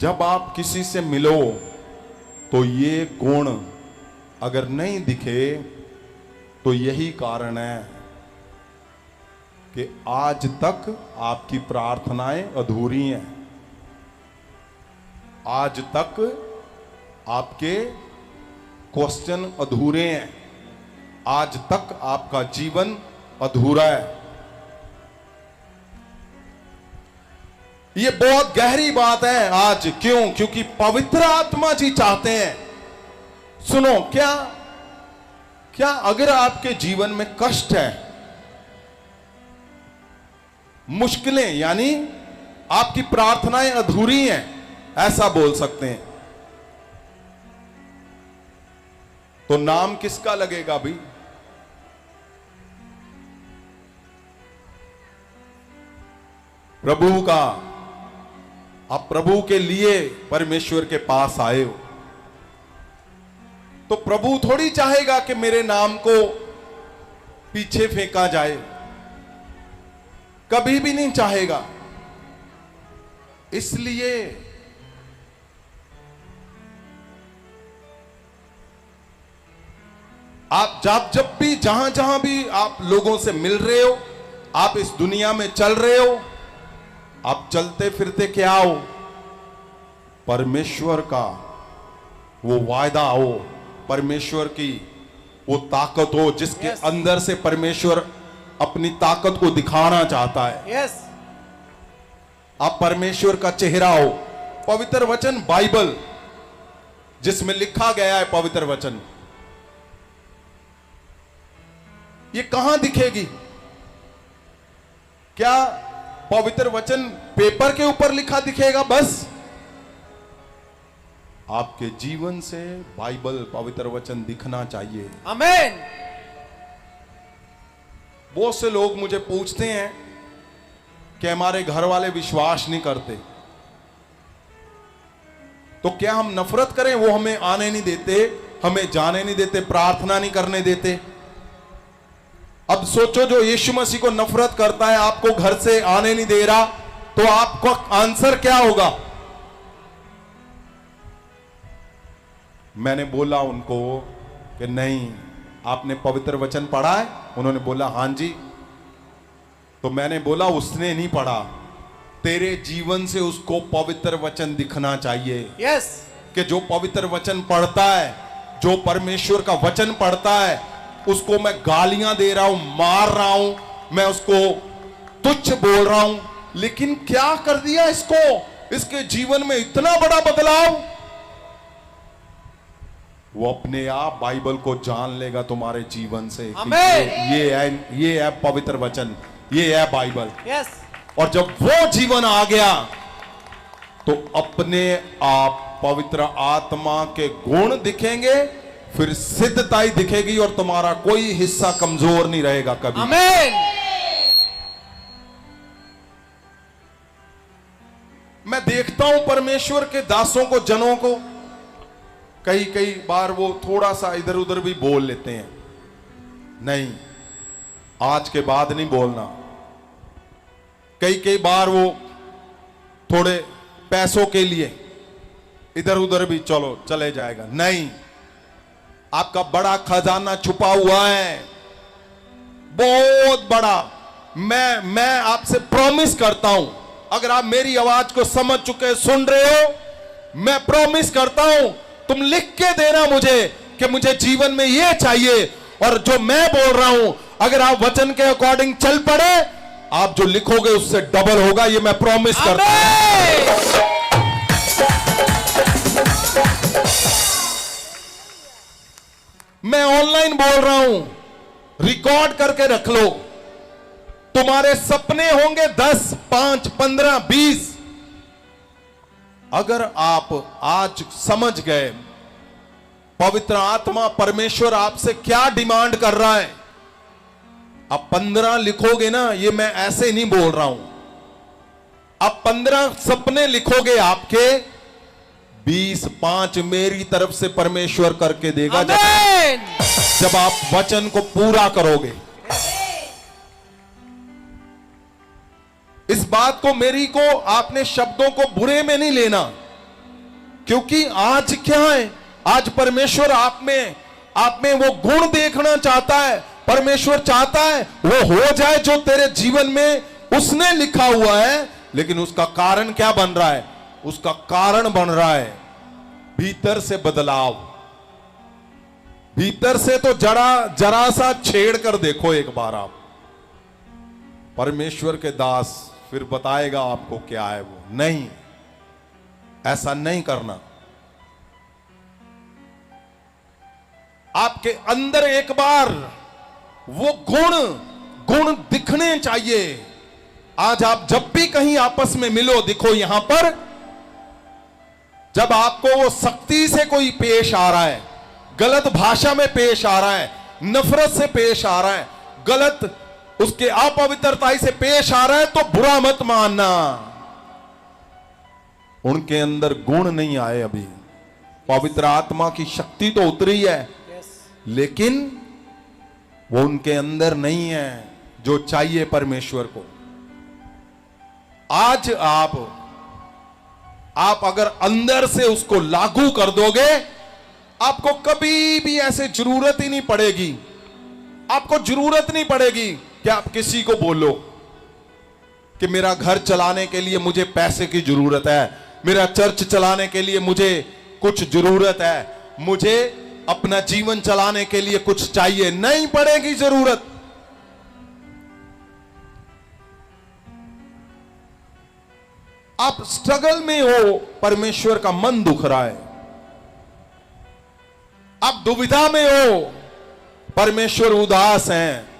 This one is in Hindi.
जब आप किसी से मिलो तो ये गुण अगर नहीं दिखे तो यही कारण है कि आज तक आपकी प्रार्थनाएं अधूरी हैं, आज तक आपके क्वेश्चन अधूरे हैं, आज तक आपका जीवन अधूरा है। ये बहुत गहरी बात है आज। क्यों? क्योंकि पवित्र आत्मा जी चाहते हैं। सुनो, क्या अगर आपके जीवन में कष्ट है, मुश्किलें, यानी आपकी प्रार्थनाएं अधूरी हैं, ऐसा बोल सकते हैं, तो नाम किसका लगेगा भाई? प्रभु का। आप प्रभु के लिए परमेश्वर के पास आए हो, तो प्रभु थोड़ी चाहेगा कि मेरे नाम को पीछे फेंका जाए, कभी भी नहीं चाहेगा। इसलिए आप जब भी जहां भी आप लोगों से मिल रहे हो, आप इस दुनिया में चल रहे हो, आप चलते फिरते क्या हो? परमेश्वर का वो वायदा हो, परमेश्वर की वो ताकत हो, जिसके अंदर से परमेश्वर अपनी ताकत को दिखाना चाहता है। आप परमेश्वर का चेहरा हो। पवित्र वचन बाइबल जिसमें लिखा गया है, पवित्र वचन, ये कहां दिखेगी? क्या पवित्र वचन पेपर के ऊपर लिखा दिखेगा? बस आपके जीवन से बाइबल, पवित्र वचन दिखना चाहिए। आमीन। बहुत से लोग मुझे पूछते हैं कि हमारे घर वाले विश्वास नहीं करते, तो क्या हम नफरत करें? वो हमें आने नहीं देते, हमें जाने नहीं देते, प्रार्थना नहीं करने देते। अब सोचो, जो यीशु मसीह को नफरत करता है, आपको घर से आने नहीं दे रहा, तो आपका आंसर क्या होगा? मैंने बोला उनको कि नहीं, आपने पवित्र वचन पढ़ा है? उन्होंने बोला हां जी। तो मैंने बोला उसने नहीं पढ़ा, तेरे जीवन से उसको पवित्र वचन दिखना चाहिए। यस। कि जो पवित्र वचन पढ़ता है, जो परमेश्वर का वचन पढ़ता है, उसको मैं गालियां दे रहा हूं, मार रहा हूं, मैं उसको तुच्छ बोल रहा हूं, लेकिन क्या कर दिया इसको? इसके जीवन में इतना बड़ा बदलाव। वो अपने आप बाइबल को जान लेगा तुम्हारे जीवन से। ये है पवित्र वचन, ये है बाइबल। यस। और जब वो जीवन आ गया तो अपने आप पवित्र आत्मा के गुण दिखेंगे, फिर सिद्धताई दिखेगी, और तुम्हारा कोई हिस्सा कमजोर नहीं रहेगा कभी। आमीन। मैं देखता हूं परमेश्वर के दासों को, जनों को, कई बार वो थोड़ा सा इधर उधर भी बोल लेते हैं। नहीं, आज के बाद नहीं बोलना। कई बार वो थोड़े पैसों के लिए इधर उधर भी चले जाएगा। नहीं, आपका बड़ा खजाना छुपा हुआ है, बहुत बड़ा। मैं आपसे प्रॉमिस करता हूं, अगर आप मेरी आवाज को समझ चुके, सुन रहे हो, मैं प्रॉमिस करता हूं, तुम लिख के देना मुझे कि मुझे जीवन में ये चाहिए, और जो मैं बोल रहा हूं, अगर आप वचन के अकॉर्डिंग चल पड़े, आप जो लिखोगे उससे डबल होगा, ये मैं प्रॉमिस करता हूं। मैं ऑनलाइन बोल रहा हूं, रिकॉर्ड करके रख लो। तुम्हारे सपने होंगे 10, 5, 15, 20। अगर आप आज समझ गए पवित्र आत्मा, परमेश्वर आपसे क्या डिमांड कर रहा है, आप 15 लिखोगे ना, ये मैं ऐसे नहीं बोल रहा हूं, आप 15 सपने लिखोगे, आपके 20, 5 मेरी तरफ से परमेश्वर करके देगा, जब आप वचन को पूरा करोगे। इस बात को, मेरी को, आपने शब्दों को बुरे में नहीं लेना, क्योंकि आज क्या है, आज परमेश्वर आप में वो गुण देखना चाहता है। परमेश्वर चाहता है वो हो जाए जो तेरे जीवन में उसने लिखा हुआ है। लेकिन उसका कारण क्या बन रहा है? उसका कारण बन रहा है भीतर से बदलाव। भीतर से तो जरा सा छेड़ कर देखो एक बार आप, परमेश्वर के दास, फिर बताएगा आपको क्या है वो। नहीं, ऐसा नहीं करना। आपके अंदर एक बार वो गुण दिखने चाहिए। आज आप जब भी कहीं आपस में मिलो, दिखो यहां पर, जब आपको वो सख्ती से कोई पेश आ रहा है, गलत भाषा में पेश आ रहा है, नफरत से पेश आ रहा है, गलत उसके अपवित्रताई से पेश आ रहा है, तो बुरा मत मानना। उनके अंदर गुण नहीं आए अभी। पवित्र आत्मा की शक्ति तो उतरी है, लेकिन वो उनके अंदर नहीं है जो चाहिए परमेश्वर को। आज आप अगर अंदर से उसको लागू कर दोगे, आपको कभी भी ऐसे जरूरत ही नहीं पड़ेगी। आपको जरूरत नहीं पड़ेगी कि आप किसी को बोलो कि मेरा घर चलाने के लिए मुझे पैसे की जरूरत है, मेरा चर्च चलाने के लिए मुझे कुछ जरूरत है, मुझे अपना जीवन चलाने के लिए कुछ चाहिए। नहीं पड़ेगी जरूरत। आप स्ट्रगल में हो, परमेश्वर का मन दुख रहा है। आप दुविधा में हो, परमेश्वर उदास हैं।